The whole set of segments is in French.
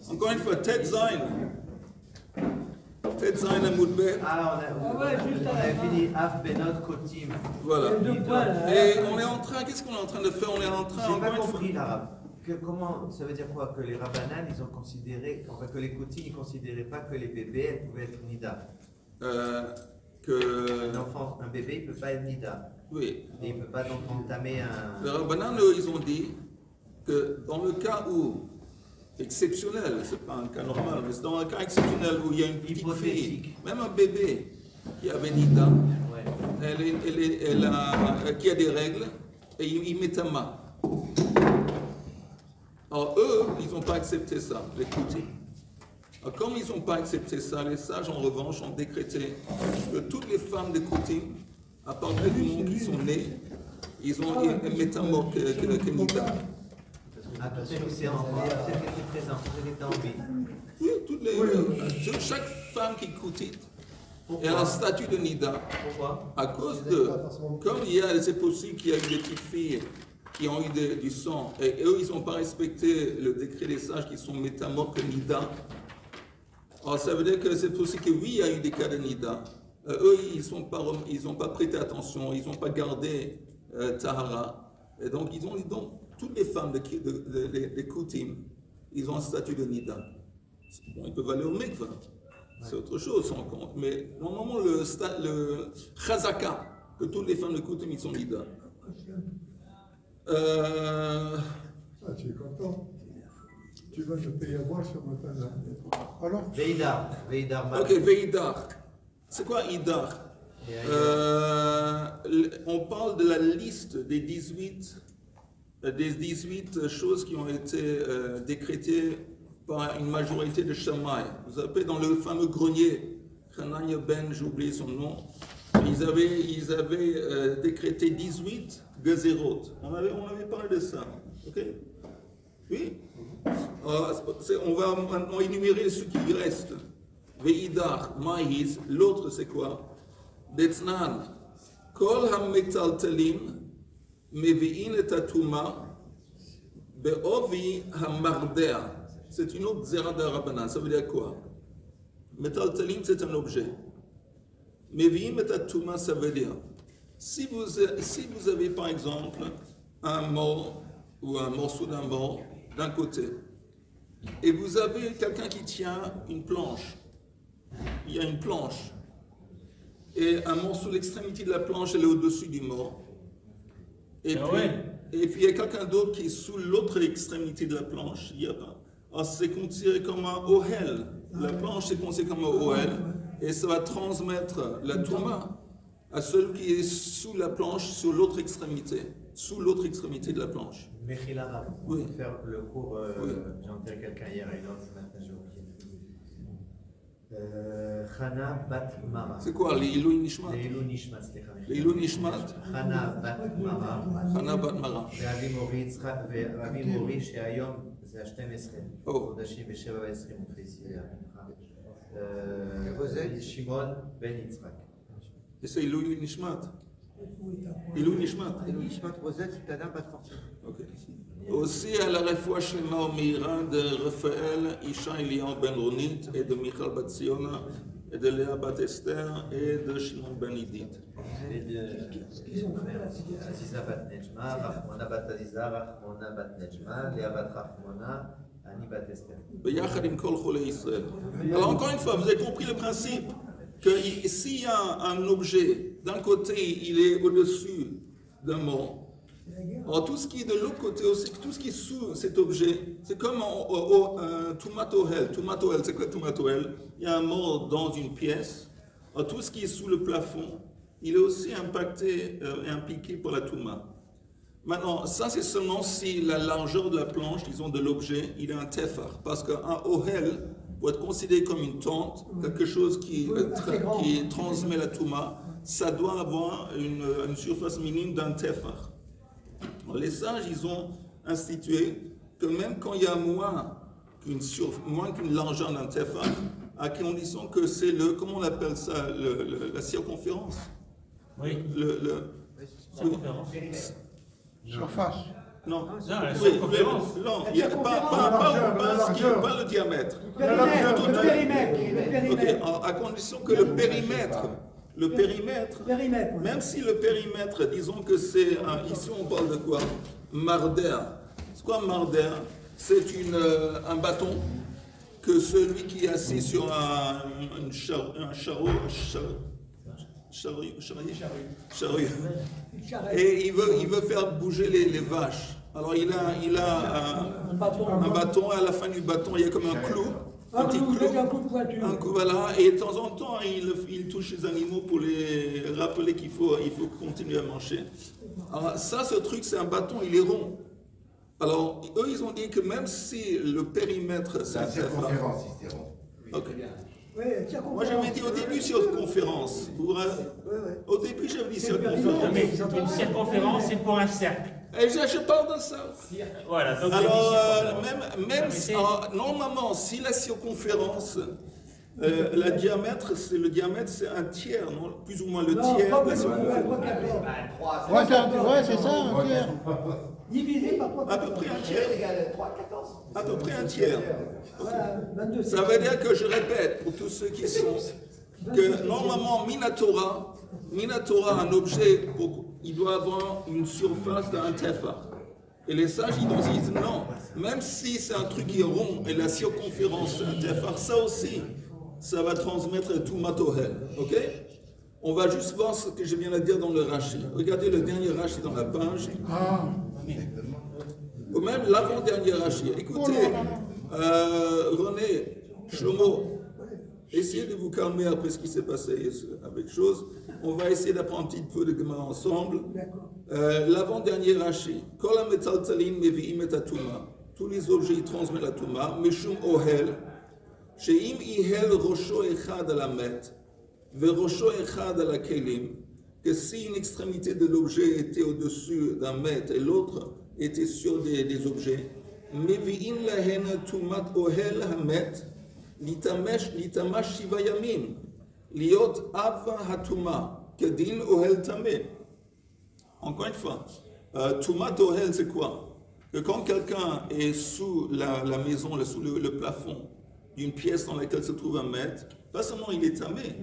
Encore une fois, Tet Zain. Tet Zain Amoud Bet. Ah, on a fini Af Benot Kotim. Voilà. Et on est en train, qu'est-ce qu'on est en train de faire? On est en train, encore une fois. J'ai pas compris l'arabe. Comment, ça veut dire quoi? Que les Rabbanan, ils ont considéré, enfin que les Kotim, ils considéraient pas que les bébés, elles pouvaient être Nida. Un enfant, un bébé, il peut pas être Nida. Oui. Et il peut pas donc entamer un. Les Rabbanan, ils ont dit que dans le cas où, exceptionnel, c'est pas un cas normal, mais c'est dans un cas exceptionnel où il y a une petite fille, même un bébé qui avait Nida, qui a des règles, et il met ta main. Alors eux, ils n'ont pas accepté ça, les Koutim. Alors comme ils n'ont pas accepté ça, les sages en revanche ont décrété que toutes les femmes des Koutim, à partir du moment qu'ils sont nés, ils ont une métamorphe que Nida. C'est présent, c'est en vie. Oui, chaque femme qui Koutit, elle a un statut de Nida. Pourquoi? À cause de, comme c'est possible qu'il y a eu des petites filles qui ont eu du sang, et eux, ils n'ont pas respecté le décret des sages qui sont métamorphes que Nida. Alors, ça veut dire que c'est possible que oui, il y a eu des cas de Nida. Eux, ils n'ont pas prêté attention, ils n'ont pas gardé Tahara. Et donc, toutes les femmes des Koutim, ils ont un statut de Nida. Bon, ils peuvent aller au Mikvah, c'est autre chose, sans compte. Mais normalement, le Chazaka, que toutes les femmes de Koutim, ils sont Nida. Tu es content? Tu vas me payer à boire ce matin-là. Alors? Veidar. Ok, Veidar. C'est quoi Idar? On parle de la liste des 18 choses qui ont été décrétées par une majorité de Shammai. Vous savez, dans le fameux grenier, Hanania Ben, j'ai oublié son nom, ils avaient décrété 18 Gezerot. On avait parlé de ça. Ok? Oui? On va maintenant énumérer ce qui reste. Veidar, Maïs, l'autre c'est quoi? Detznan, Kol HaMetaltelim, Mevi'in et Atuma, Be'ovi HaMardea. C'est une autre zera de Rabbanan. Ça veut dire quoi? Metaltelim, c'est un objet. Mevi'in et Atuma, ça veut dire, si vous avez par exemple un mort ou un morceau d'un mort d'un côté, et vous avez quelqu'un qui tient une planche, il y a une planche, et un morceau de l'extrémité de la planche, elle est au-dessus du mort. Et puis il y a quelqu'un d'autre qui est sous l'autre extrémité de la planche. Alors c'est considéré comme un ohel. La planche c'est considéré comme un ohel, et ça va transmettre la touma à celui qui est sous la planche, sur l'autre extrémité, de la planche. Mechila, oui. Faire le cours, j'ai entendu quelqu'un hier et l'autre ce matin, j'ai oublié. Chana Bat Mara. C'est quoi, les Ilou Nishmat? Les Ilou Nishmat. Chana Bat Mara. Chana Bat Mara. ואבי מורי שהיום זה ה-12 חודשים ו7 מופיע איתי שמעון בן יצחק. Et c'est Ilou Nishmat. Ilou Nishmat. Ilou Nishmat Rosette, c'est Adam Bat Fortune. Ok. Aussi à la refoua Shlema Omeira de Raphaël, Isha Elian Ben Ronit et de Michal Bat Siona et de Léa Bat Esther et de Shimon Ben Idit. Et de Aziza Bat Nejma, Rachmona Bat Aziza, Rachmona Bat Nejma, Léa Bat Rachmona, Ani Bat Esther. Beyachad im Kol Cholei Israël. Alors encore une fois, vous avez compris le principe que s'il y a un objet, d'un côté il est au-dessus d'un mort, alors tout ce qui est de l'autre côté aussi, tout ce qui est sous cet objet, c'est comme un Tumatohel. Tumatohel, c'est quoi Tumatohel? Il y a un mort dans une pièce, alors tout ce qui est sous le plafond, il est aussi impacté et impliqué pour la Touma. Maintenant, ça c'est seulement si la largeur de la planche, disons de l'objet, il est un tefar, parce qu'un ohel, pour être considéré comme une tente, quelque chose qui transmet la Touma, ça doit avoir une surface minime d'un tefar. Les sages, ils ont institué que même quand il y a moins qu'une largeur d'un tefar, à condition que c'est comment on appelle ça, la circonférence. Oui. Circonférence. Surface. Non, la oui, circonférence. non, il y a pas le diamètre. Le périmètre. Ok, à condition que le périmètre, Périmètre. même si le périmètre, disons que c'est, ici on parle de quoi? Marder. C'est quoi marder? C'est un bâton que celui qui est assis sur un charrue. Et il veut faire bouger les vaches. Alors il a un bâton, et à la fin du bâton, il y a comme un clou. Un petit clou. Un coup, voilà. Et de temps en temps, il touche les animaux pour les rappeler qu'il faut continuer à marcher. Alors ça, ce truc, c'est un bâton, il est rond. Alors, eux, ils ont dit que même si le périmètre, c'est un circonférence, c'est rond. Ok. Moi, Moi j'avais dit au début circonférence. Au début, j'avais dit circonférence. Mais une circonférence, c'est pour un cercle. Et je parle de ça. Voilà, donc Alors, normalement, si la circonférence, le diamètre, c'est un tiers, non? Plus ou moins le tiers de la circonférence. Ouais, c'est ça, un tiers. Divisé par 3. À peu près un tiers. À peu près un tiers. Voilà, 22. Ça veut dire que je répète pour tous ceux qui sont que normalement Minatora, un objet, il doit avoir une surface d'un tefar. Et les sages ils disent non, même si c'est un truc qui est rond et la circonférence c'est un tefar, ça aussi, ça va transmettre tout matohel. Ok? On va juste voir ce que je viens de dire dans le Rashi. Regardez le dernier Rashi dans la page. Ou même l'avant-dernier Rashi. Écoutez, René, Shlomo, essayez de vous calmer après ce qui s'est passé avec chose. On va essayer d'apprendre un petit peu de Gemara ensemble. L'avant-dernier Rashi. Kol ha-metaltalin mevi'im et atuma. Tous les objets ils transmettent la touma. Meshum ohel. She'im ihel rosho echad al hamet. Verosho echad al hakelim. Que si une extrémité de l'objet était au-dessus d'un mètre et l'autre était sur des objets, mevi'in lahen tumat ohel hamet. Litamash shiva yamim, liot ava hatuma, kedin ohel tameh. Encore une fois, tumat ohel c'est quoi? Que quand quelqu'un est sous la maison, sous le plafond d'une pièce dans laquelle se trouve un maître, pas seulement il est tamé,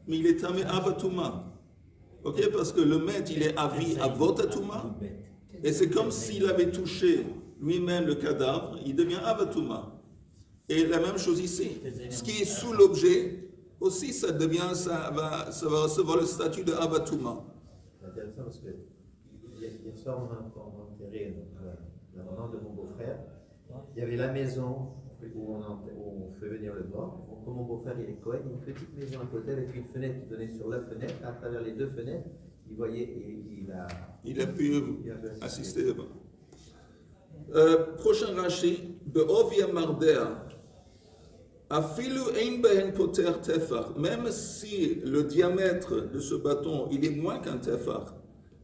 mais il est tamé avatuma. Ok, parce que le maître il est avi avotatuma, et c'est comme s'il avait touché lui-même le cadavre, il devient avatuma. Et la même chose ici. Ce qui est sous l'objet, aussi, ça va recevoir le statut de avatuma. C'est intéressant parce que hier soir, on a enterré la maman de mon beau-frère. Il y avait la maison où on fait venir le mort. Comme mon beau-frère, il est Cohen, une petite maison à côté avec une fenêtre qui donnait sur la fenêtre. À travers les deux fenêtres, il voyait et il a pu assister. Prochain Rashi, Be'ovia Mardea. Afilu ein behen poter tefar, même si le diamètre de ce bâton il est moins qu'un tefar,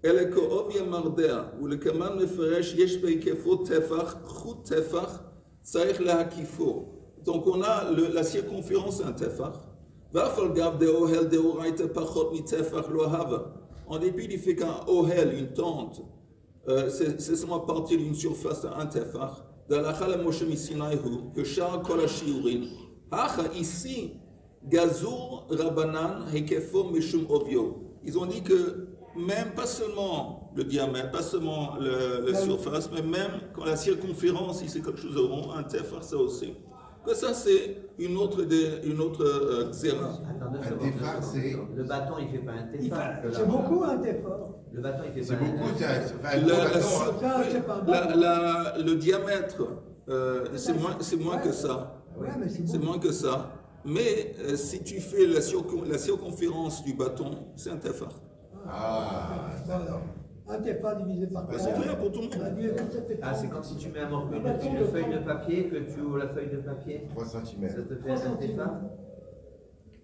elle que ovia mardea ou le kaman meferesh yesh beikefo tefar chut tefar tzarich lahakifo. Donc on a la circonférence d'un tefar. Vafal gav de ohel de oraita pachot mi tefar lo hava. En dépit du fait qu'un ohel, une tente, c'est seulement à partir d'une surface d'un tefar. Dans la chala Moshe misinaihu que shar kol hashiurin. Ici, Gazur Rabanan Hekefo Meshum Ovio. Ils ont dit que même pas seulement le diamètre, pas seulement la surface, mais même quand la circonférence, si c'est quelque chose de rond, un tefar, ça aussi. Que ça, c'est une autre xéra. Un tefar, c'est. Le bâton, il ne fait pas un tefar. C'est beaucoup un tefar. Le bâton, il fait C'est pas beaucoup, le diamètre, c'est moins que ça. C'est moins que ça. Mais si tu fais la circonférence du bâton, c'est un tefar. Un tefar divisé par 4. C'est clair pour tout le monde. C'est comme si tu mets une feuille de papier, que tu ouvres la feuille de papier. 3 cm. Ça te fait un tefar.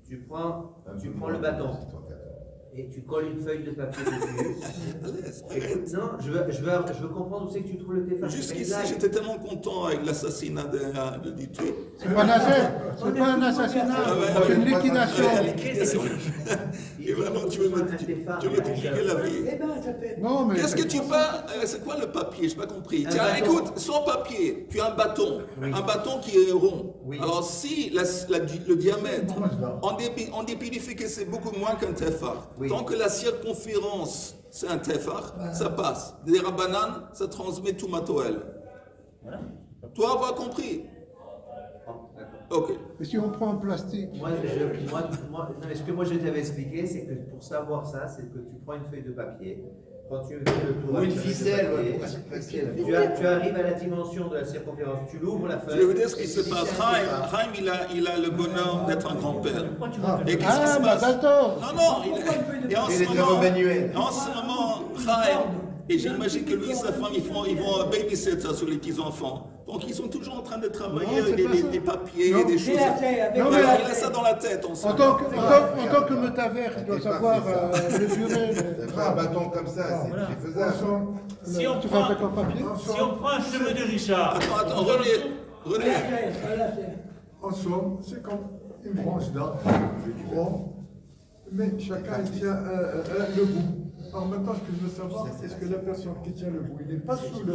Tu prends le bâton. Et tu colles une feuille de papier dessus. Écoute, non, je veux comprendre où c'est que tu trouves le tefar. Jusqu'ici, j'étais tellement content avec l'assassinat du truc. C'est pas un assassinat, c'est une liquidation. Et maintenant, tu veux me compliquer la vie. Eh ben, ça fait. Non, mais. Qu'est-ce que tu parles? C'est quoi le papier? Je n'ai pas compris. Tiens, écoute, sans papier, tu as un bâton. Oui. Un bâton qui est rond. Oui. Alors, si le diamètre, en dépit du fait que c'est beaucoup moins qu'un tefar, Oui. tant que la circonférence, c'est un tefar, ça passe. Des rabbanan, ça transmet tout matoel. Voilà. Toi, avoir compris? Ok. Et si on prend en plastique? Non, ce que moi je t'avais expliqué, c'est que pour savoir ça, c'est que tu prends une feuille de papier, quand tu fais le tour Ou une avec la feuille de ficelle, papier, ouais, pour se placer la tu arrives à la dimension de la circonférence, tu l'ouvres la Je feuille. vais vous dire ce qui se Si passe. c'est un tefar, Chaim, il a le bonheur d'être un grand-père. Pourquoi tu veux Et qu'est-ce qui Ah, se passe? Mazal-tov. Non, et en Et ce les travaux moment, manuels. en ce moment, Chaim, et j'imagine que lui et sa femme, ils vont babysitter sur les petits-enfants. Donc ils sont toujours en train de travailler Non, c'est avec pas ça. des papiers, Non. des choses. Avec Non, Il mais- a ça dans la tête en ce En moment. tant que métavers, il doit savoir mesurer. Ça fait un bâton comme ça, c'est Voilà. très faisable. Si on Tu fais prend- avec un papier? Si on prend un cheveu de Richard, Attends, René. En somme, c'est comme une branche d'arbre, tu prends, mais chacun il tient le bout. Alors maintenant, ce que je veux savoir, est-ce que la personne qui tient le bout, il n'est pas sous le.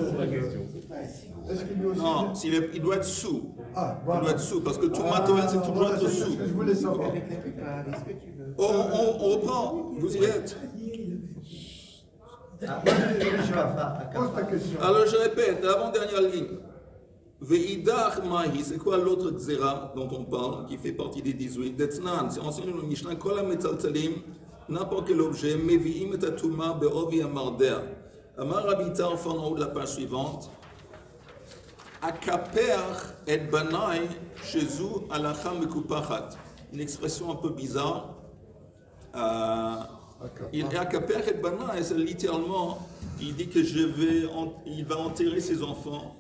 Est-ce qu'il est aussi. Non, il doit être sous. Ah, Il voilà. doit être sous, parce que tout matoel, c'est toujours Voilà, être c'est ce sous. que je voulais savoir. Avec la plupart, est-ce que tu veux? On reprend, vous y êtes. Ah, moi, je vais à Pose ta question. Alors je répète, l'avant-dernière ligne. Ve'idach mahi, c'est quoi l'autre xéra dont on parle, qui fait partie des 18? D'Etznan, c'est enseigné dans le Mishnah, kol ha-metaltalim, n'importe quel objet, mevi'im et atuma be'ovi amarder. Amar Rabbi Tarfon en haut de la page suivante. Akaper et banai shezu alacha mekupachat. Une expression un peu bizarre. Il est akaper et banai, c'est littéralement, il dit que il va enterrer ses enfants.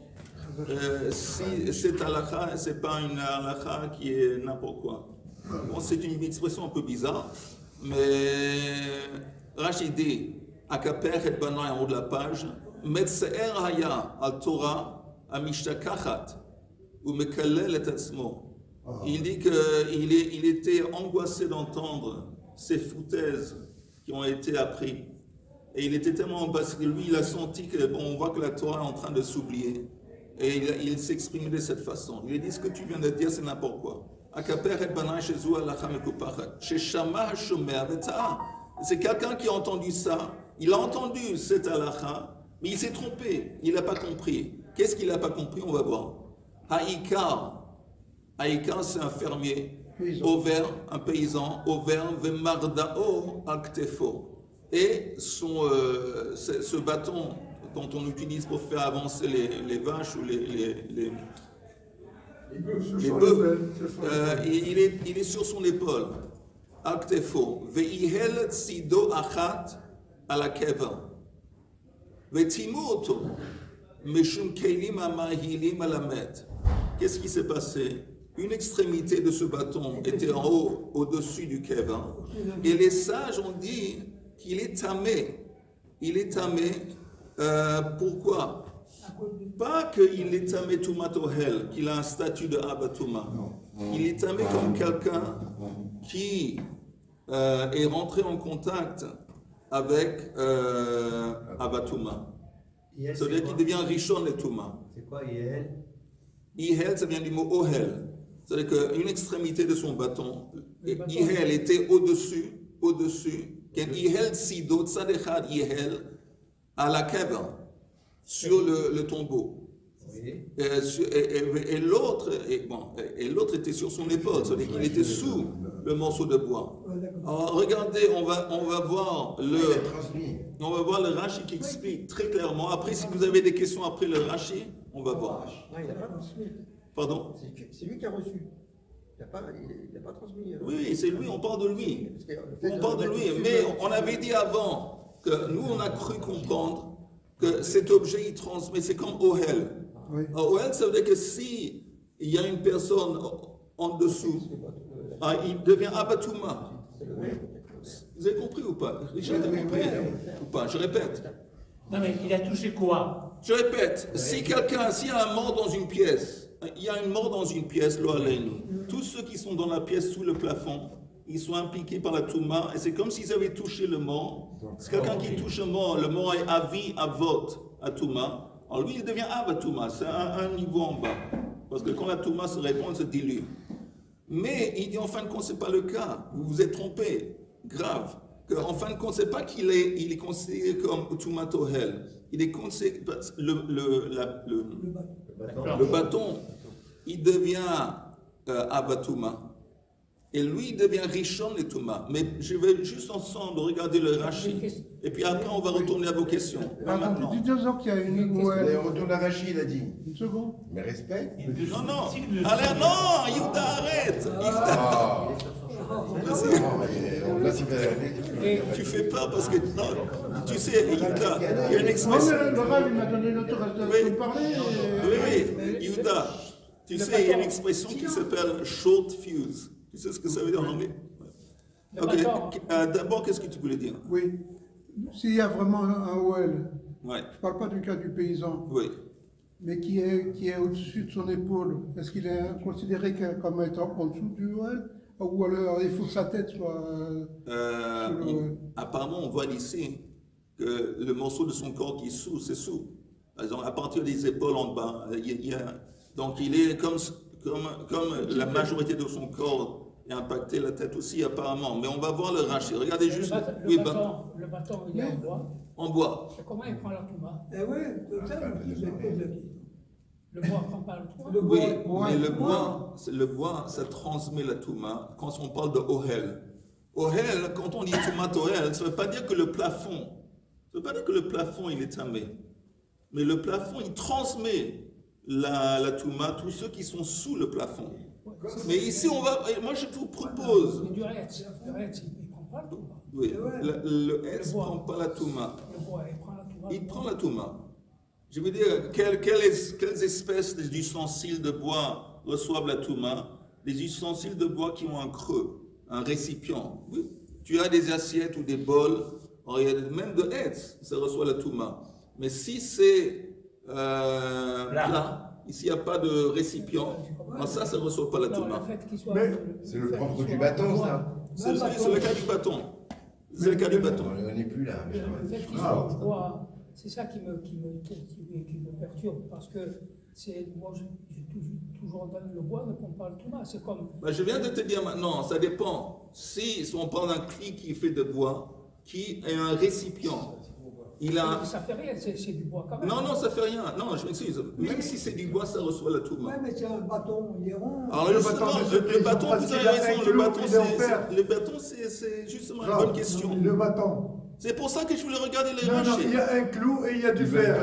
Si cette halakha, c'est pas une halakha qui est n'importe quoi. Bon, c'est une expression un peu bizarre, mais Rashi dit, Akaper et Banai en haut de la page, Metse'er haya al Torah amishtakachat ou mekalel et atzmo. Il dit qu'il était angoissé d'entendre ces foutaises qui ont été apprises. Et il était tellement parce que lui, il a senti que, bon, on voit que la Torah est en train de s'oublier. Et il s'exprime de cette façon. Il a dit, ce que tu viens de dire, c'est n'importe quoi. C'est quelqu'un qui a entendu ça. Il a entendu cette halakha, mais il s'est trompé. Il n'a pas compris. Qu'est-ce qu'il n'a pas compris? On va voir. Haïkar. Haïkar, c'est un fermier. Over, un paysan. Over, vemardao aktefo. Et ce bâton dont on utilise pour faire avancer les vaches ou les bœufs, il est sur son épaule. Aktefo. Veihel tsido achat à la keva. Vetimoto. Meshum kelim amahilim alamet. Qu'est-ce qui s'est passé? Une extrémité de ce bâton était en haut, au-dessus du keva. Et les sages ont dit qu'il est tamé. Il est tamé. Pourquoi? Pas qu'il est tamé Toumatohel, qu'il a un statut de Abatouma. Il est tamé comme quelqu'un qui est rentré en contact avec Abatouma. Ça veut dire qu'il devient Rishon et Touma. C'est quoi Yehel? Ihel, ça vient du mot Ohel. C'est-à-dire qu'une extrémité de son bâton, Ihel était au-dessus. Ihel Sido, Tzadechad Ihel, à la keva, sur le tombeau. Oui. Et l'autre était sur son épaule, c'est-à-dire qu'il était sous le morceau de bois. Alors regardez, on va voir le Rashi qui explique très clairement. Après, si vous avez des questions après le Rashi, on va voir. Non, il n'a pas transmis. Pardon? C'est lui qui a reçu. Il n'a pas transmis. Oui, c'est lui, on parle de lui. Parce que le fait On parle de lui, mais on avait dit avant que nous, on a cru comprendre que cet objet, il transmet, c'est comme Ohel. Oui. Ohel, ça veut dire que si il y a une personne en dessous, il devient Abatouma. Vous avez compris ou pas? Richard, t'as compris ou pas? Je répète. non mais il a touché quoi? Je répète, s'il y a un mort dans une pièce, il y a une mort dans une pièce, l'eau à l'aine. Tous ceux qui sont dans la pièce sous le plafond, ils sont impliqués par la Touma, et c'est comme s'ils avaient touché le mort. C'est quelqu'un qui touche le mort est avi, avot, à Touma. Alors lui, il devient Abba Touma, c'est un niveau en bas. Parce que quand la Touma se répand, elle se dilue. Mais il dit en fin de compte, ce n'est pas le cas. Vous vous êtes trompé, grave. En fin de compte, ce n'est pas qu'il est, il est considéré comme Touma Tohel. Il est considéré, le bâton, il devient Abba Touma. Et lui, il devient Rishon et Touma. Mais je vais juste ensemble regarder le Rashi. Et puis après, on va retourner à vos questions. Pas maintenant. Dis-nous qu'il y a une Allez, on retourne à Rachid, il a dit. Une seconde. Mais respect. Non, non. Allez, non, Yehuda, arrête. Ah. Là, c'est Tu fais peur parce que, non, tu sais, Yehuda, il y a une Non, expression. mais le Rav, il m'a donné l'autorisation de parler. Oui, Yehuda, tu sais, il y a une expression qui s'appelle short fuse. Tu sais ce que ça veut dire en anglais? Ok, d'abord, qu'est-ce que tu voulais dire? Oui. S'il y a vraiment un OL, Ouais, je ne parle pas du cas du paysan, oui. mais qui est au-dessus de son épaule, est-ce qu'il est considéré comme étant en dessous du OL? Ou alors il faut que sa tête soit sur le OL? Apparemment, on voit ici que le morceau de son corps qui est sous, c'est sous. Par exemple, à partir des épaules en bas, donc il est comme la majorité de son corps est impacté, la tête aussi apparemment. Mais on va voir le Rashi. Regardez juste. Le bâton, il est en bois. En bois. Et comment il prend la Touma? Eh oui, c'est ça, Le bois ne prend pas la Touma? Oui, mais le bois, ça transmet la Touma. Quand on parle de Ohel, Ohel, quand on dit Touma Ohel, ça ne veut pas dire que le plafond, il est tamé. Mais le plafond, il transmet la Touma, tous ceux qui sont sous le plafond. Mais ici, moi je vous propose. Mais du Retz, il ne prend pas la Touma. Oui, le S ne prend pas la Touma. Le bois, il prend la Touma. Il prend la Touma. Je veux dire, quelles espèces d'ustensiles de bois reçoivent la Touma? Des ustensiles de bois qui ont un creux, un récipient. Oui. Tu as des assiettes ou des bols, même de Hetz, ça reçoit la Touma. Mais si c'est plat, ici il n'y a pas de récipient, ça ne reçoit pas la Touma. C'est le propre du bâton, ça. C'est le cas du bâton. C'est le cas du bâton. On n'est plus là. Le fait qu'il soit en bois, c'est ça qui me perturbe, parce que moi j'ai toujours dans le bois, ne prend pas le Touma. C'est comme. Je viens de te dire maintenant, ça dépend. Si on parle d'un cli qui est fait de bois, qui est un récipient, Ça fait rien, c'est du bois quand même. Non, ça fait rien. Non, je m'excuse. Même si c'est du bois, ça reçoit la Touma. Ouais, mais c'est un bâton, il est rond. Alors le bâton, vous avez raison, le bâton, c'est justement une bonne question. Le bâton. C'est pour ça que je voulais regarder les Non, rachis. il y a un clou et il y a du fer.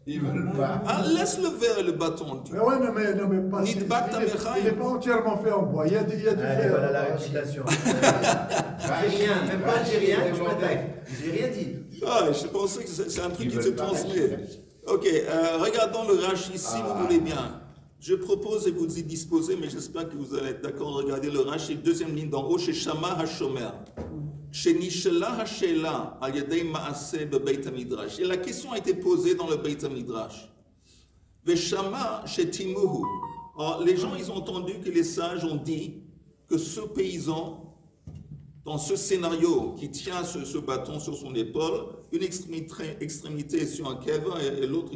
Ils veulent pas. Laisse le verre et le bâton. Mais ouais, non, mais pas. Il n'est pas entièrement fait en bois. Il y a du fer. Voilà la récitation. Rien, même pas algérien, tu m'attaques. J'ai rien dit. Je pensais que c'est un truc qui se transmet. Ok, regardons le Rashi si vous voulez bien. Je propose et vous y disposez, mais j'espère que vous allez être d'accord. Regardez le Rashi, deuxième ligne d'en haut, chez Shama HaShomer. Chez Nishela HaShela, al Yadei Maaseh Beit HaMidrash. Et la question a été posée dans le Beit HaMidrash. Veshama chez Timuhu. Alors, les gens, ils ont entendu que les sages ont dit que ce paysan, dans ce scénario qui tient ce bâton sur son épaule, une extrémité sur un keva et l'autre.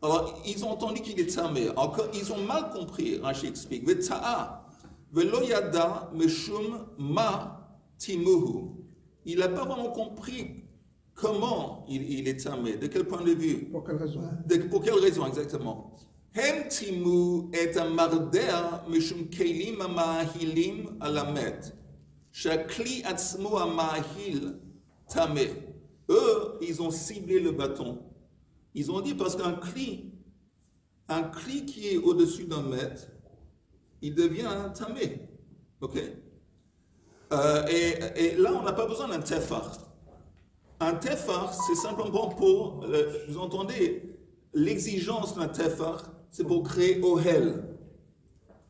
Alors, ils ont entendu qu'il est tamé. Alors, ils ont mal compris, Rashi explique. Veta'a, velo yada meshum ma timuhu. Il n'a pas vraiment compris comment il est tamé, de quel point de vue. Pour quelle raison? Pour quelle raison, exactement. Hem timu et amardea meshum kelim amahilim alamet. Shakli atzmo amahil tamé. Eux, ils ont ciblé le bâton. Ils ont dit parce qu'un cli qui est au-dessus d'un mètre, il devient un tamé. Ok? Et là, on n'a pas besoin d'un tefar. Un tefar, c'est simplement pour, vous entendez, l'exigence d'un tefar, c'est pour créer ohel.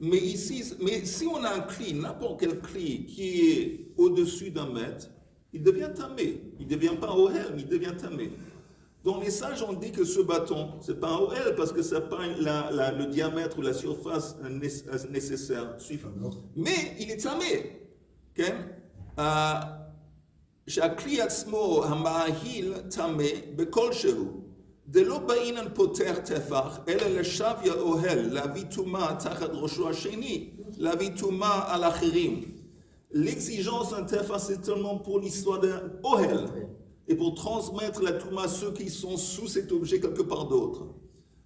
Mais ici, si on a un cli, n'importe quel cli qui est au-dessus d'un mètre, il devient tamé. Il ne devient pas ohel, mais il devient tamé. Donc les sages ont dit que ce bâton, ce n'est pas un ohel parce que ça n'a pas le diamètre ou la surface nécessaire. Mais il est tamé. כן? שהכלי עצמו, המאהיל, טמא בכלשהו. דלא באינן פותח טפח, אלא לשוויה אוהל, להביא טומאה תחת ראשו השני, להביא טומאה על אחרים. L'exigence d'un tefach, c'est seulement pour l'histoire d'un ohel et pour transmettre la touma à ceux qui sont sous cet objet quelque part d'autre.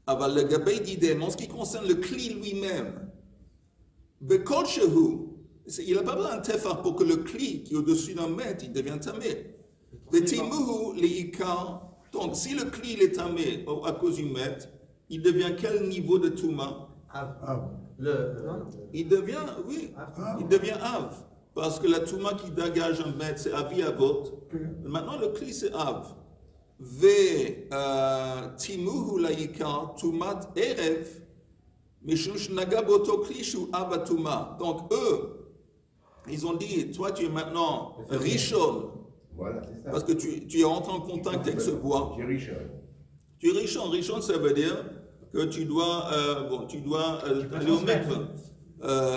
Aber le gabay d'idem, en ce qui concerne le kli lui-même, bekol shehu, il n'a pas besoin d'un tefach pour que le kli qui est au-dessus d'un mètre, il devient tamé. Betimuhu leikar. Donc, si le kli il est tamé à cause du mètre, il devient quel niveau de touma? Il devient, oui, il devient av. Parce que la touma qui dégage un mètre, c'est avi avot. Maintenant, le kli, c'est av. Ve timuhu laïka, tumat erev, mishush nagaboto kli shu avatuma. Donc, eux, ils ont dit, toi, tu es maintenant rishon. Voilà, c'est ça. Parce que tu es entré en contact avec ce bois. Tu es riche. Tu es rishon. Rishon, ça veut dire que tu dois, aller au mikveh.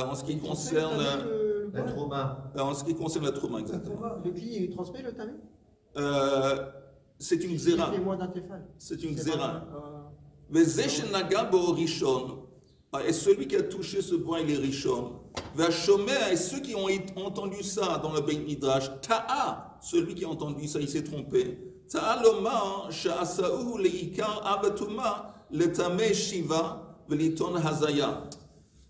En ce qui concerne La trauma. en ce qui concerne la trouma, exactement. Le cli, il transmet le tamé? C'est une Il xéra. fait moins d'un téphal. C'est une C'est xéra. pas- Vezeshen nagabo rishon. Et celui qui a touché ce bois, il est rishon. Vachomer, et ceux qui ont entendu ça dans le Beit Midrash, ta'a, celui qui a entendu ça, il s'est trompé. Ta'a lomar sha'asa'uhu leikar abatuma letame shiva veliton hazaya.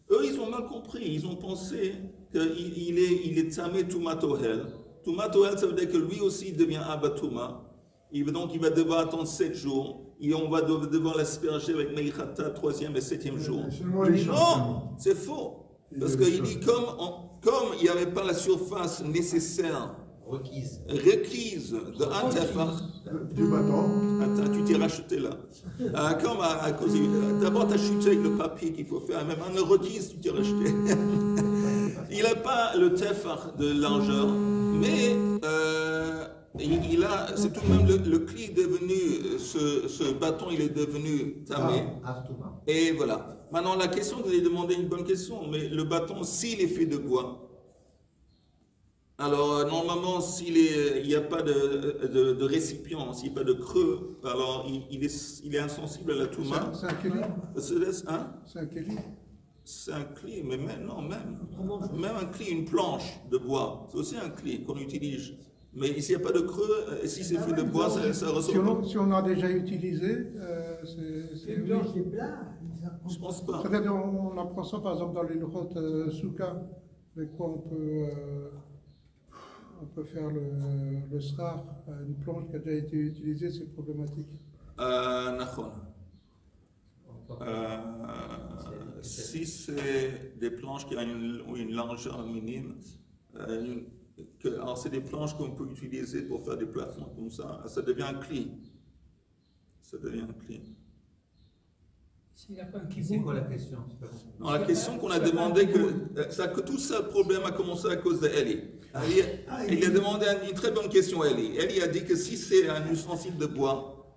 Eux, ils ont mal compris. Ils ont pensé qu'il est tamé tumatohel. Tumatohel, ça veut dire que lui aussi il devient abatuma. Donc, il va devoir attendre 7 jours. Et on va devoir l'asperger avec Meichata, 3e et 7e jour. Non, c'est faux. Parce qu'il dit, comme il n'y avait pas la surface nécessaire, requise d'un tefach. Du bâton. Attends, tu t'es racheté là. Comme à cause d'abord, tu as chuté avec le papier qu'il faut faire. Même en le requise, tu t'es racheté. Il n'a pas le tefach de largeur, mais c'est tout de même le cli est devenu, ce bâton, il est devenu tamé. Et voilà. Maintenant, la question, vous avez demandé une bonne question, mais le bâton, s'il est fait de bois, alors normalement, s'il n'y a pas de récipient, s'il n'y a pas de creux, alors il est insensible à la touma. C'est un keli. Hein? C'est un keli. C'est un clé, mais même un clé, une planche de bois, c'est aussi un clé qu'on utilise. Mais s'il n'y a pas de creux, si c'est fait de bois, ça ressemble. Si on a déjà utilisé, c'est Les blanches des plats, Je pense pas. C'est-à-dire, on apprend ça par exemple dans les lochot souka, avec quoi on peut faire le srar, une planche qui a déjà été utilisée, c'est problématique. Nachon. Si c'est des planches qui ont une largeur minime, alors c'est des planches qu'on peut utiliser pour faire des plafonds comme ça devient un cli. Ça devient un cli. S'il n'a pas un C'est kibout. quoi la question? Non, la question qu'on a demandé, que tout ce problème a commencé à cause d'Eli. Il a demandé une très bonne question à Eli. Eli a dit que si c'est un ustensile de bois,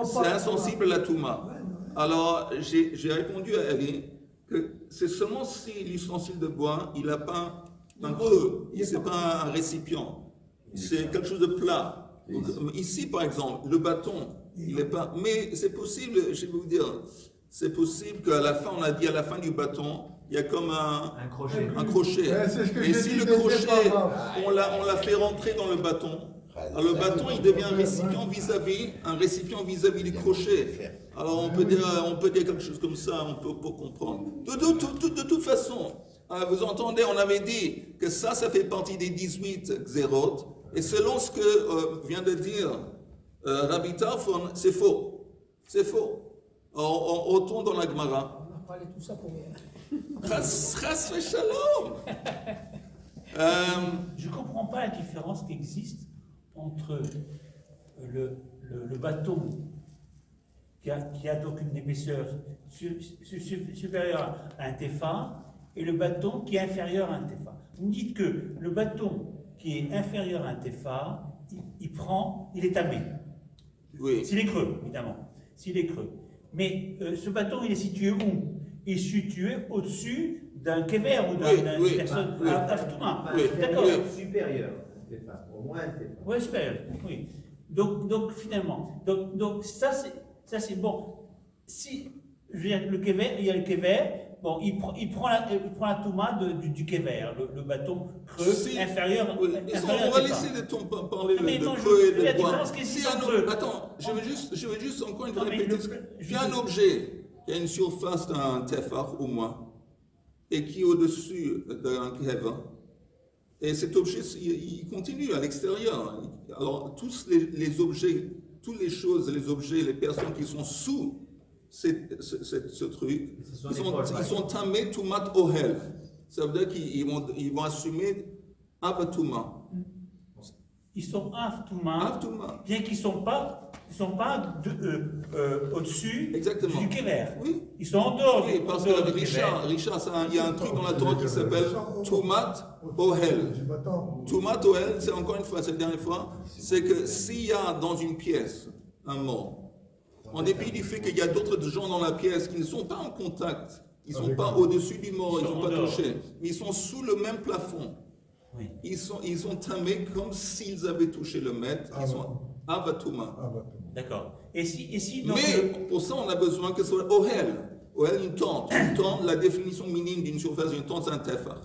c'est insensible à la touma. Alors j'ai répondu à Eli que c'est seulement si l'ustensile de bois, il n'a pas un creux, c'est pas un récipient, c'est quelque chose de plat. Donc, ici par exemple, le bâton, il n'est pas. Mais c'est possible, je vais vous dire, c'est possible qu'à la fin, on a dit à la fin du bâton, il y a comme un crochet. Ouais, c'est ce que Et j'ai si dit le dès le crochet, départ. on l'a fait rentrer dans le bâton, alors le bâton, il devient un récipient vis-à-vis du crochet. Alors on peut dire quelque chose comme ça, on peut pour comprendre. De toute façon, vous entendez, on avait dit que ça fait partie des 18 xérot, et selon ce que vient de dire Rabbi Tarfon, c'est faux. C'est faux. On retourne dans la Gemara. On a parlé tout ça pour rien. Chas shalom. Je ne comprends pas la différence qui existe entre le bâton qui a donc une épaisseur supérieure à un tefa et le bâton qui est inférieur à un tefa. Vous me dites que le bâton qui est inférieur à un tefa, il est tamé. Oui. S'il est creux, évidemment. S'il est creux. Mais ce bâton, il est situé où? Il est situé au-dessus d'un kever ou d'une Oui, personne oui. à Touma. Oui. D'accord. Supérieur. Au moins un téfa. Oui, supérieur. Oui. Donc finalement, donc ça c'est bon. Si je veux dire, le kever, il y a le kever. Bon, il prend la touma du kever, le bâton creux Si- inférieur. Oui. inférieur On va à Tefa. laisser parler Non, mais de non, creux et la de bois. différence qui Si existe un entre eux. Attends, je veux juste encore une Non, fois mais répéter. Tu as un objet qui a une surface d'un tefar au moins et qui est au-dessus d'un kever. Et cet objet, il continue à l'extérieur. Alors, tous les objets, toutes les choses, les objets, les personnes qui sont sous ce truc, Ce sont ils des folles, ils sont tamés tumat ohel. Ça veut dire qu'ils vont assumer avatuma. Ils sont Touma, Avatuma. bien qu'ils ne sont pas au-dessus Exactement. du kever. Oui. Ils sont en dehors Oui, du parce en dehors que du Richard, il y a un truc dans la Torah qui s'appelle tumat ohel. Du bâton. Tumat ohel, c'est encore une fois, cette dernière fois, c'est que s'il y a dans une pièce un mort, en dépit du fait qu'il y a d'autres gens dans la pièce qui ne sont pas en contact, ils ne sont pas au-dessus du mort, ils ne sont pas touchés, mais ils sont sous le même plafond. Oui. Ils sont tamés comme s'ils avaient touché le maître, ils sont avatuma. Ah, bâton. D'accord. Et si donc Mais pour ça, on a besoin que ce soit ohel. Ohel, une tente. Une tente, la définition minime d'une surface d'une tente, c'est un tefar.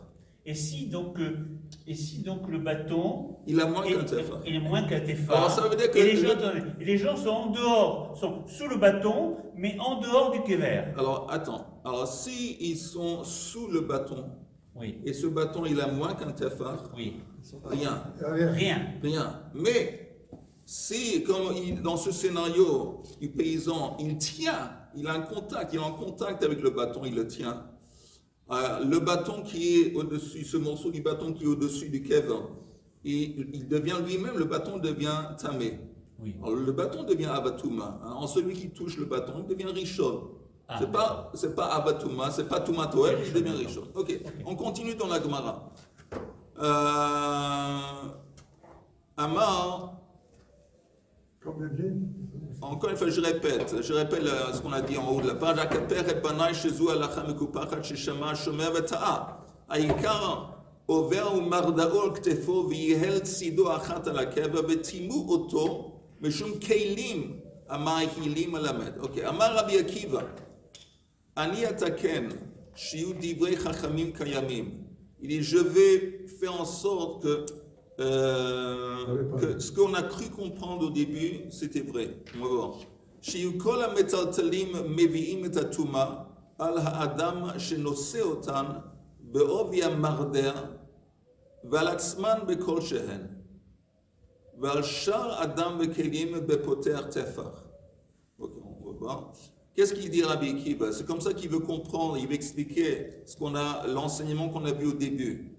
et si donc le bâton Il a moins qu'un tefar. il est moins qu'un tefa. Alors, ça veut dire que et les gens sont en dehors, sont sous le bâton, mais en dehors du kever. Alors, attends. Alors, si ils sont sous le bâton, Oui. et ce bâton, il a moins qu'un tefar, Oui. rien. Rien. Rien. Mais si, comme dans ce scénario du paysan, il a un contact, il est en contact avec le bâton, il le tient. Le bâton qui est au-dessus, ce morceau du bâton qui est au-dessus du kever, il devient lui-même, le bâton devient tamé. Oui. Alors, le bâton devient abatuma. En celui qui touche le bâton, il devient rishon. Ah, C'est pas abatuma, c'est pas tumatoel, il devient rishon. Ok, on continue dans la Gemara. Amar, Comme le vieil. encore une fois, je répète ce qu'on a dit en haut de la page. Akaper et banai shezu alacha mekupachat sheshama shomer veta'a. Aikar over umarda'ol ktefo v'yihel tsido achat al hakever v'timu oto meshum keilim amar hilim alamed. Ok, Amar Rabbi Akiva. Ani ataken shiu divrei chachamim kayamim. Il dit, je vais faire en sorte que ce qu'on a cru comprendre au début, c'était vrai. On va voir. Shiyukol ha-metaltalim mevi'im et atuma al ha'adam shenose otan be'ovi ha-marder ve'al atzman be'kol shehen ve'al shar adam ve'kelim be'poter tefar. Ok, on va voir. Qu'est-ce qu'il dit Rabbi Akiva? C'est comme ça qu'il veut comprendre, il veut expliquer l'enseignement qu'on a vu au début.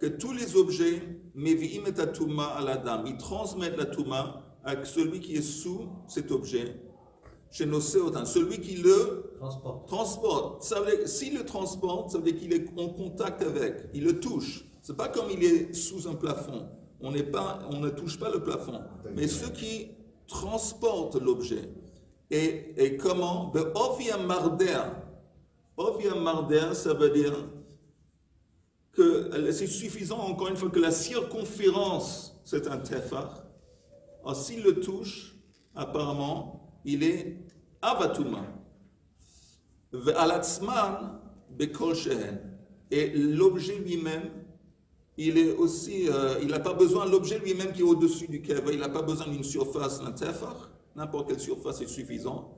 Que tous les objets, mevi'im et atuma à la dame, ils transmettent la touma à celui qui est sous cet objet, chez nos séotans, celui qui le transporte. Ça veut dire, s'il le transporte, ça veut dire qu'il est en contact avec, il le touche. C'est pas comme il est sous un plafond. On ne touche pas le plafond. Mais ceux qui transportent l'objet. Et comment? Ovia marder. Ovia marder, ça veut dire que c'est suffisant, encore une fois, que la circonférence, c'est un tefar. Alors, s'il le touche, apparemment, il est avatuma. Ve'alatzman bekol shehen. Et l'objet lui-même, il est aussi, il n'a pas besoin, l'objet lui-même qui est au-dessus du kever, il n'a pas besoin d'une surface, d'un tefar. N'importe quelle surface est suffisant.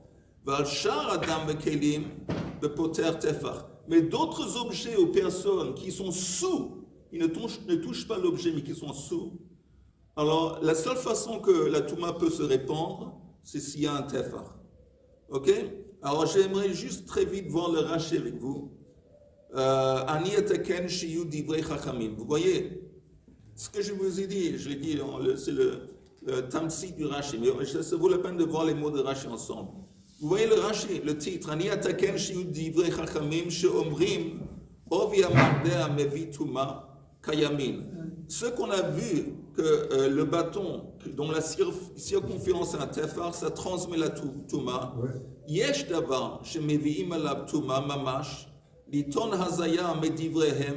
Mais d'autres objets aux personnes qui sont sous, ils ne touchent pas l'objet, mais qui sont sous. Alors, la seule façon que la touma peut se répandre, c'est s'il y a un tefar. Ok? Alors, j'aimerais juste très vite voir le Rashi avec vous. Vous voyez, ce que je vous ai dit, je l'ai dit, c'est le tamsi du Rashi, mais ça vaut la peine de voir les mots de Rashi ensemble. Vous voyez le Rashi, le titre, Ani ataken shiu divrei chachamim sheomrim ovia mardea mevituma kayamin. Ce qu'on a vu que le bâton dont la circonférence est un tefar, ça transmet la touma. Yesh davar shemeviim alav touma mamash ליטון הזיה מדבריהם,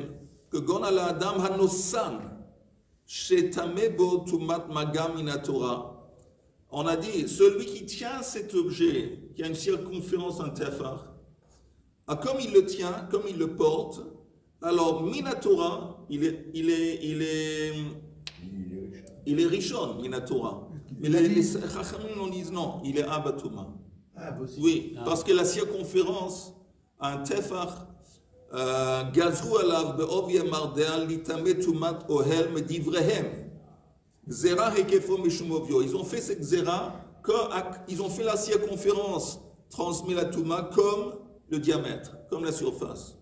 כגון על האדם הנוסן, שטמא בו טומאת מגע מן התורה. On a dit, celui qui tient cet objet, qui a une circonférence, un tefar, comme il le tient, comme il le porte, alors Minatora, il est richon, Minatora. Mais les Chachamim disent non, il est Abatuma. Ah, possible. Oui, parce que la circonférence, un tefar, gazru alav be'ovi amardea litame tumat ohel medivrehem. Zera hekefo mishumovio. Ils ont fait cette zera, ils ont fait la circonférence, transmet la touma comme le diamètre, comme la surface.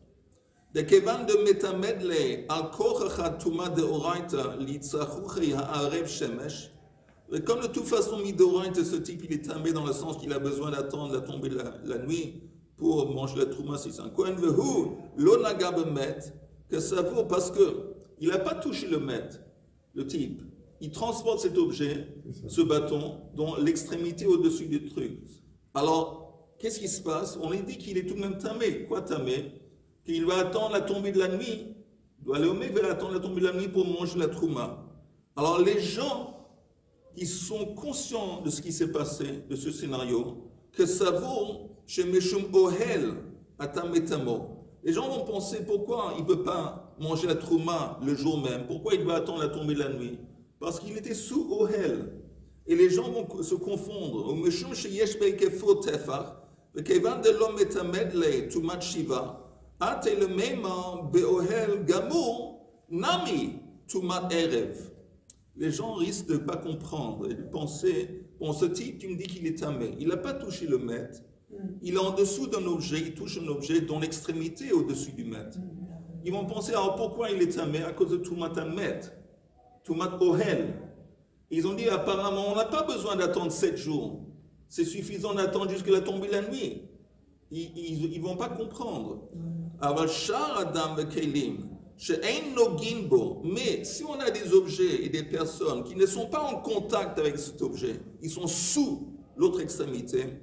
De kevan de metamedle al kochacha touma de oraita litzachuchi ha'arev shemesh. Comme de toute façon midoraita, ce type il est tamé dans le sens qu'il a besoin d'attendre la tombée de la nuit pour manger la touma si c'est un kohen. Vehu lo naga bemet, que ça vaut parce que il n'a pas touché le maître, le type. Il transporte cet objet, ce bâton, dont l'extrémité au-dessus du truc. Alors, qu'est-ce qui se passe? On lui dit qu'il est tout de même tamé. Quoi tamé? Qu'il va attendre la tombée de la nuit. Il doit aller au mec, il va attendre la tombée de la nuit pour manger la trouma. Alors, les gens qui sont conscients de ce qui s'est passé, de ce scénario, que ça vaut chez Meshum Ohel, Atametamo. Les gens vont penser pourquoi il ne peut pas manger la trouma le jour même, pourquoi il doit attendre la tombée de la nuit. Parce qu'il était sous Ohel. Et les gens vont se confondre. Au Meshum Sheyesh Beikefo Tefach, Kevan de l'homme etamedle tumat shiva, ate le mema beohel gamur, nami tumat erev. Les gens risquent de ne pas comprendre et de penser, bon, ce type, tu me dis qu'il est tamé. Il n'a pas touché le maître. Il est en dessous d'un objet, il touche un objet dont l'extrémité est au-dessus du maître. Ils vont penser, alors pourquoi il est tamé? À cause de tumat maître. Tumat Ohel. Ils ont dit apparemment on n'a pas besoin d'attendre 7 jours. C'est suffisant d'attendre jusqu'à la tombée de la nuit. Ils ne vont pas comprendre. Mais si on a des objets et des personnes qui ne sont pas en contact avec cet objet, ils sont sous l'autre extrémité.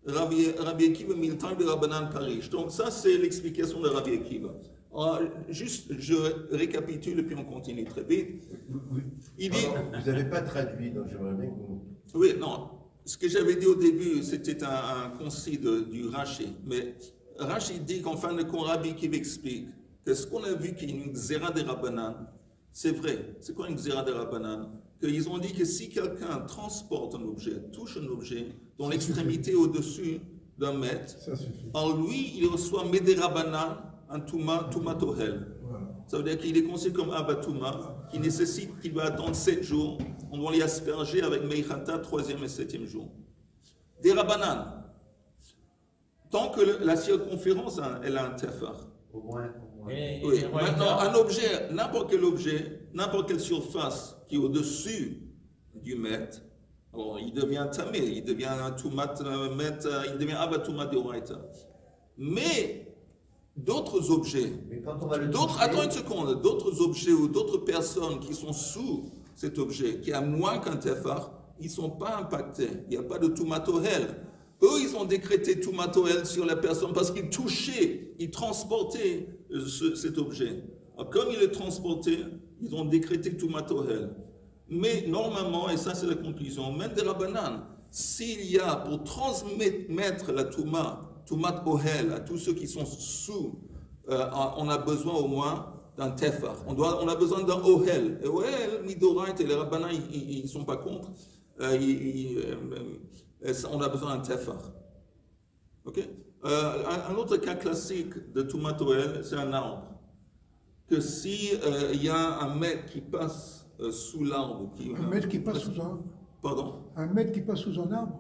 Rabbi Akiva Miltan de Rabbanan Paris. Donc ça c'est l'explication de Rabbi Akiva. Alors, juste, je récapitule et puis on continue très vite. Il dit... Alors, vous n'avez pas traduit, donc j'aimerais bien que vous... Oui, non. Ce que j'avais dit au début, c'était un concis du Rashi. Mais Rashi dit qu'en fin de compte, Rabbi Akiva explique que ce qu'on a vu qu'il y a une xéra de Rabbanan, c'est vrai. C'est quoi une xéra de Rabbanan? Qu'ils ont dit que si quelqu'un transporte un objet, touche un objet dont l'extrémité est au-dessus d'un mètre, en lui, il reçoit Mederabanan, un Touma Ohel. Voilà. Ça veut dire qu'il est considéré comme Abatuma, qui nécessite qu'il va attendre 7 jours. On doit l'y asperger avec Meichata, 3e et 7e jour. Des Rabanan. Tant que la circonférence, elle a un tefar. Au moins. Oui. Maintenant, un objet, n'importe quel objet, n'importe quelle surface qui est au-dessus du mètre, alors il devient tamé, il devient un tumat mètre, il devient abatuma de oraita. Mais d'autres objets, attends une seconde, d'autres objets ou d'autres personnes qui sont sous cet objet, qui a moins qu'un tefar, ils ne sont pas impactés. Il n'y a pas de tumatohel. Eux, ils ont décrété tumatohel sur la personne parce qu'ils touchaient, ils transportaient cet objet. Alors, comme ils le transportaient, ils ont décrété tumatohel. Mais normalement, et ça c'est la conclusion, même de Rabbanan, s'il y a pour transmettre la tumat ohel à tous ceux qui sont sous, on a besoin au moins d'un tefar. On a besoin d'un ohel. Et ohel, midoraita et les Rabbanan, ils ne sont pas contre. On a besoin d'un tefar. Ok? Un autre cas classique de tumat ohel, c'est un arbre. Que si il y a un maître qui passe sous l'arbre, un maître qui passe sous un arbre. Pardon? Un maître qui passe sous un arbre.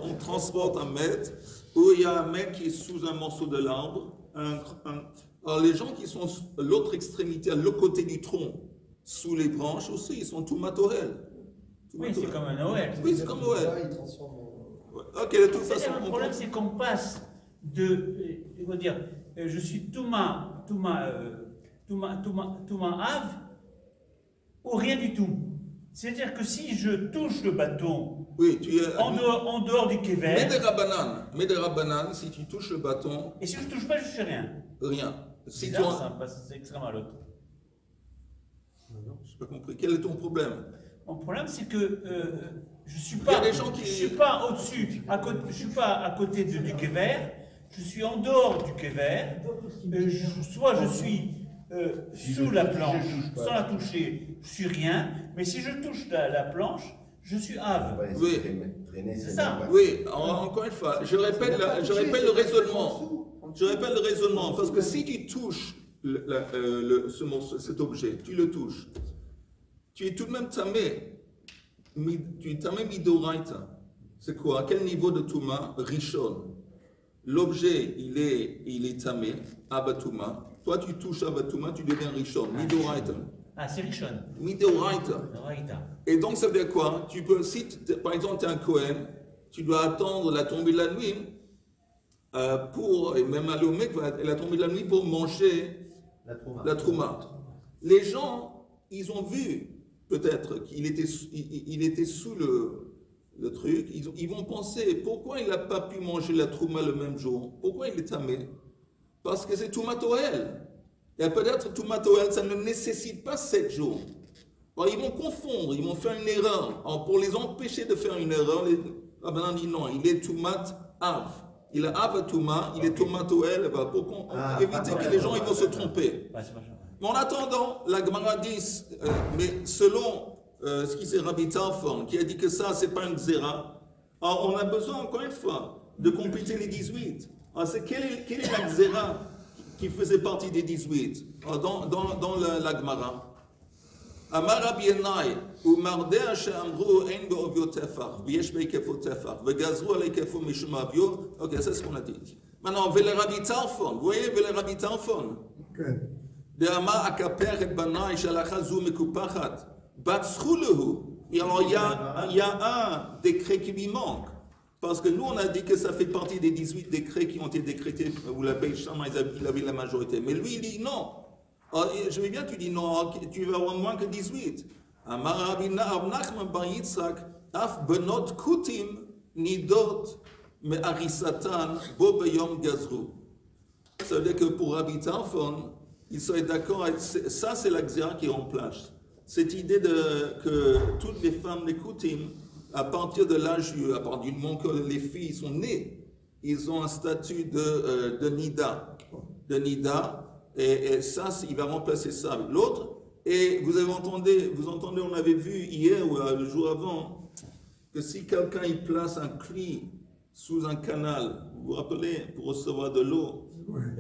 On transporte un maître, ou il y a un maître qui est sous un morceau de l'arbre. Alors les gens qui sont à l'autre extrémité, à l'autre côté du tronc, sous les branches aussi, ils sont tout matorel. Oui, c'est comme un Noël. Oui, c'est comme Noël. Ok, de toute façon. Le problème, c'est qu'on passe de, je suis Touma Av, ou rien du tout. C'est-à-dire que si je touche le bâton Oui, tu es. en dehors du kever, Mais des rabbanan, si tu touches le bâton, et si je ne touche pas, je ne fais rien. rien. Si C'est tu bizarre, ça, parce que c'est extrêmement à l'autre. Je n'ai pas compris. Quel est ton problème? Mon problème, c'est que je ne suis Il y a pas, des gens qui- je suis pas au-dessus, je ne suis pas à côté du kever, je suis en dehors du kever, soit je suis sous la planche, sans la toucher, je suis rien, mais si je touche la planche, je suis ave. Ouais, Oui. C'est ça. Oui, encore une fois, je répète le raisonnement. Je répète le raisonnement, parce que si tu touches cet objet, tu le touches, tu es tout de même tamé. Tu es tamé midoraita. C'est quoi? À quel niveau de Touma? Rishon. L'objet, il est tamé, Abatuma. Toi, tu touches Abatuma, tu deviens Rishon. Midoraita. Ah, c'est Rishon. Midoraita. Raïta. Et donc, ça veut dire quoi? Tu peux, si par exemple, tu es un Kohen, tu dois attendre la tombée de la nuit et même aller au mikvah, la tombée de la nuit pour manger la trouma. Les gens, ils ont vu peut-être qu'il était sous le truc. Ils vont penser, pourquoi il n'a pas pu manger la trouma le même jour? Pourquoi il est tamé? Parce que c'est Touma Toel. Et peut-être Touma Toel, ça ne nécessite pas 7 jours. Alors, ils vont confondre, ils vont faire une erreur. Alors, pour les empêcher de faire une erreur, les rabbins disent non, il est Toumat Av. Il est Av Touma, il est Touma Toel, pour éviter que les gens ils vont se tromper. Ouais, c'est pas ça. Mais en attendant, la Gemara dit, mais selon ce qui c'est Rabbi Tarfon, qui a dit que ça, c'est pas une xéra, alors on a besoin, encore une fois, de compléter les 18. Alors, quelle est la xéra qui faisait partie des 18 dans la Gemara? Amar Rabbi Yenai, ומרדע שאמרו אין בעוביו טפח, ויש בהיקפו טפח, וגזרו על היקפו משום אביו, ok, c'est ce qu'on a dit. Maintenant, ולרבי טרפון, vous voyez, ולרבי טרפון, דאמר אכפר את בניי שהלכה זו מקופחת, בצחו לו. Et alors, il y a un décret qui lui manque. Parce que nous, on a dit que ça fait partie des 18 décrets qui ont été décrétés, où la Beit Shammai, il avait la majorité. Mais lui, il dit non. Alors, je veux bien, tu dis non, tu vas avoir moins que 18. Amar Rabbi Nachman bar Yitzhak, af benot kutim nidot me'arisatan bo beyom gazru. Ça veut dire que pour Rabbi Tarfon, il serait d'accord avec ça, c'est la xéra qui remplace. Cette idée que toutes les femmes des kutim, à partir de l'âge, à partir du moment que les filles sont nées, ils ont un statut de nida. Et ça, il va remplacer ça. L'autre, et vous entendez, on avait vu hier ou le jour avant, que si quelqu'un il place un cli sous un canal, vous vous rappelez, pour recevoir de l'eau,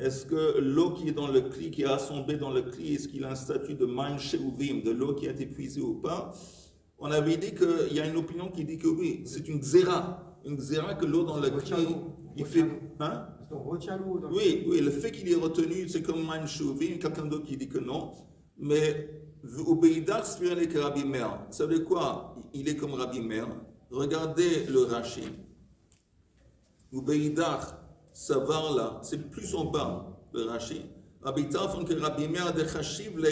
est-ce que l'eau qui est dans le cli, qui est rassemblée dans le cli, est-ce qu'il a un statut de maim sheuvim, de l'eau qui a été puisée ou pas? On avait dit qu'il y a une opinion qui dit que oui, c'est une xéra que l'eau dans le cli, il fait... Hein? Oui, le fait qu'il est retenu, c'est comme maim sheuvim, quelqu'un d'autre qui dit que non, mais Ubeidach spirale que Rabbi Meir. Ça veut dire quoi? Il est comme Rabbi Meir. Regardez le Rashi. Ubeidach, ça va là, c'est plus en bas, le Rashi. Rabbi Tarfon que Rabbi Meir de Chashiv le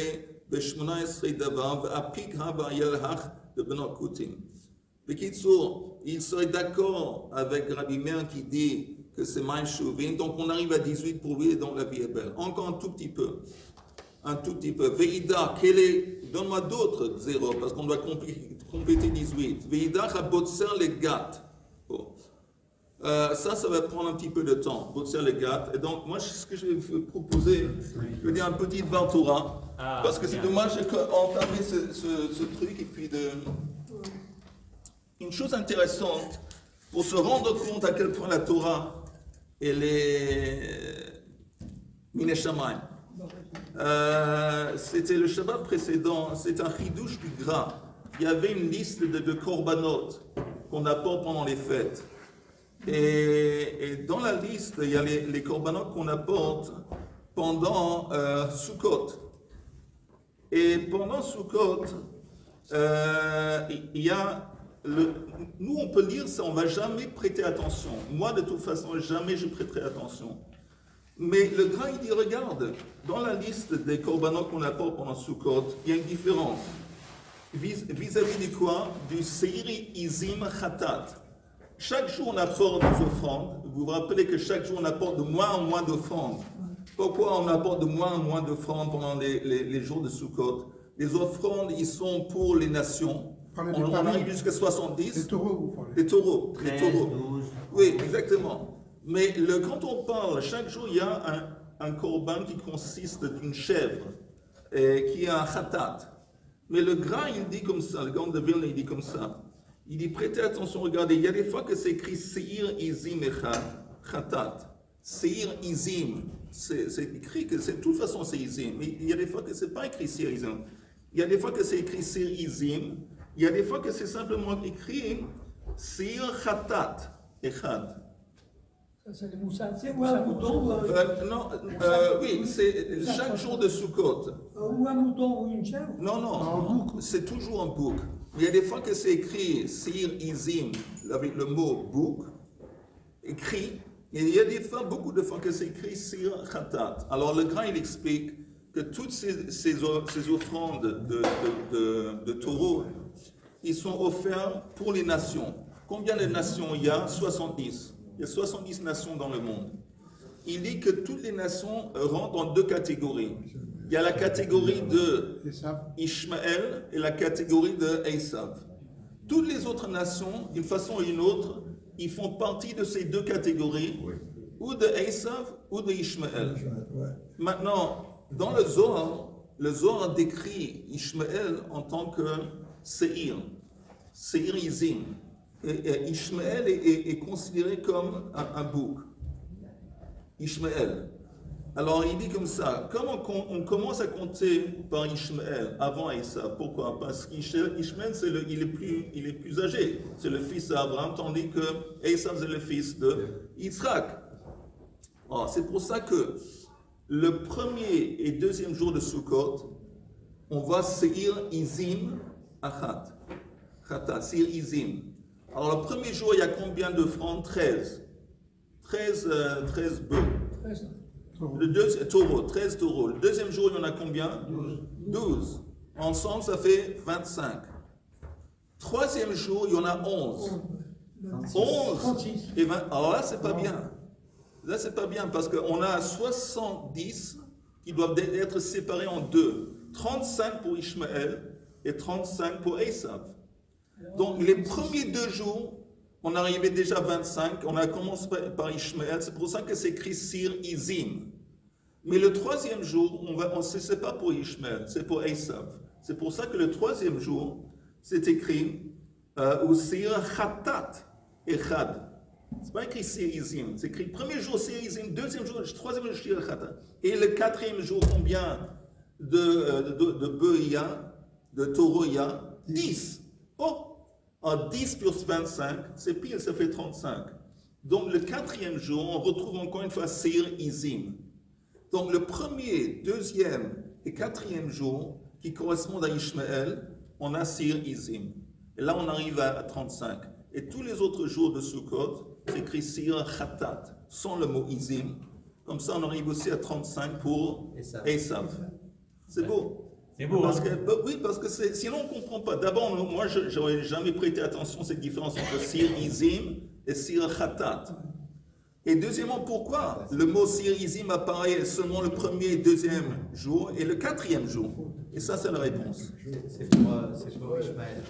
ב-18 דבר, והפיק הבא ילהך לבנות כותים. בקיצור, il serait d'accord avec Rabbi Meir qui dit que c'est maim sheuvim, donc on arrive à 18 pour lui et donc la vie est belle. Encore un tout petit peu. Veida, donne-moi d'autres zéros, parce qu'on doit compléter 18. Veida, botser les gâtes. Bon. Ça va prendre un petit peu de temps, botser les gâtes. Et donc, moi, ce que je vais vous proposer, je vais dire un petit Ventura, parce que c'est dommage d'entamer ce truc, et puis une chose intéressante, pour se rendre compte à quel point la Torah, elle est Mineshamayim. C'était le Shabbat précédent, c'est un chidouche du gras. Il y avait une liste de korbanot qu'on apporte pendant les fêtes. Et dans la liste, il y a les korbanot qu'on apporte pendant Sukkot. Et pendant Sukkot, il y a nous on peut lire ça, on ne va jamais prêter attention. Moi de toute façon, jamais je prêterai attention. Mais le gras, il dit, regarde, dans la liste des korbanot qu'on apporte pendant Sukkot, il y a une différence. vis-à-vis de quoi? Du Seir Izim Khatat. Chaque jour on apporte des offrandes. Vous vous rappelez que chaque jour on apporte de moins en moins d'offrandes. Pourquoi on apporte de moins en moins d'offrandes pendant les jours de Sukkot? Les offrandes, ils sont pour les nations. On arrive jusqu'à 70. Les taureaux, vous parlez. Les taureaux. 13, Les taureaux. 12. Oui, exactement. Mais quand on parle, chaque jour, il y a un korban qui consiste d'une chèvre, qui a un khatat. Mais le gras, il dit comme ça, le Gaon de Vilna, il dit comme ça. Il dit, prêtez attention, regardez, il y a des fois que c'est écrit Seir Izim Echad, khatat. Seir Izim, c'est écrit que c'est, de toute façon c'est Izim, mais il y a des fois que c'est pas écrit Seir Izim. Il y a des fois que c'est écrit Seir Izim, il y a des fois que c'est simplement écrit Seir Khatat Echad. Ça, c'est les moussades. C'est ou un mouton, Non, oui, c'est chaque jour de Sukkot. ou un mouton ou une chèvre. Non, c'est toujours un bouc. Il y a des fois que c'est écrit Seir Izim avec le mot bouc, écrit, et il y a des fois, beaucoup de fois que c'est écrit Seir Khatat. Alors le grand, il explique que toutes ces offrandes de taureaux, ils sont offerts pour les nations. Combien de nations il y a? 70. Il y a 70 nations dans le monde. Il dit que toutes les nations rentrent dans deux catégories. Il y a la catégorie de Ishmaël et la catégorie de Esav. Toutes les autres nations, d'une façon ou d'une autre, ils font partie de ces deux catégories, ou de Esav ou de Ishmaël. Maintenant, dans le Zohar décrit Ishmaël en tant que Seir Izim. Et Ishmaël est considéré comme un bouc. Ishmaël. Alors il dit comme ça, comment on commence à compter par Ishmaël avant Esav? Pourquoi? Parce qu'Ishmaël, il est plus âgé. C'est le fils d'Abraham, tandis que Esav, c'est le fils de Yitzhak. C'est pour ça que le premier et deuxième jour de Sukkot, on voit Seir Izim Achat. Khatat, Seir Izim. Alors, le premier jour, il y a combien d'offrandes? 13. 13 bœufs. 13. Le deuxième taureau, 13 taureaux. Le deuxième jour, il y en a combien? 12. Ensemble, ça fait 25. Troisième jour, il y en a 11. 11 et 20. Alors là, c'est pas bien. Là, c'est pas bien parce qu'on a 70 qui doivent être séparés en deux. 35 pour Ishmaël et 35 pour Esav. Donc, les premiers 2 jours, on arrivait déjà à 25. On a commencé par Ishmaël. C'est pour ça que c'est écrit Seir Izim. Mais le troisième jour, c'est pas pour Ishmaël, c'est pour Esav. C'est pour ça que le troisième jour, c'est écrit ou Seir Khatat Echad. C'est pas écrit Seir Izim. C'est écrit premier jour Seir Izim, deuxième jour, troisième jour Seir Khatat. Et le quatrième jour, combien de bœufs il y a, de taureaux il y a? 10. En 10 plus 25, c'est pile, ça fait 35. Donc le quatrième jour, on retrouve encore une fois Seir Izim. Donc le premier, deuxième et quatrième jour, qui correspondent à Ishmaël, on a Seir Izim. Et là, on arrive à 35. Et tous les autres jours de Sukkot, c'est écrit Seir Khatat, sans le mot Izim. Comme ça, on arrive aussi à 35 pour Esav. C'est beau. C'est beau, parce que, oui, parce que sinon on ne comprend pas. D'abord, moi, je n'aurais jamais prêté attention à cette différence entre Seir Izim et Seir Khatat. Et deuxièmement, pourquoi le mot Seir Izim apparaît seulement le premier et deuxième jour et le quatrième jour? Et ça, c'est la réponse. C'est pour Ishmaël.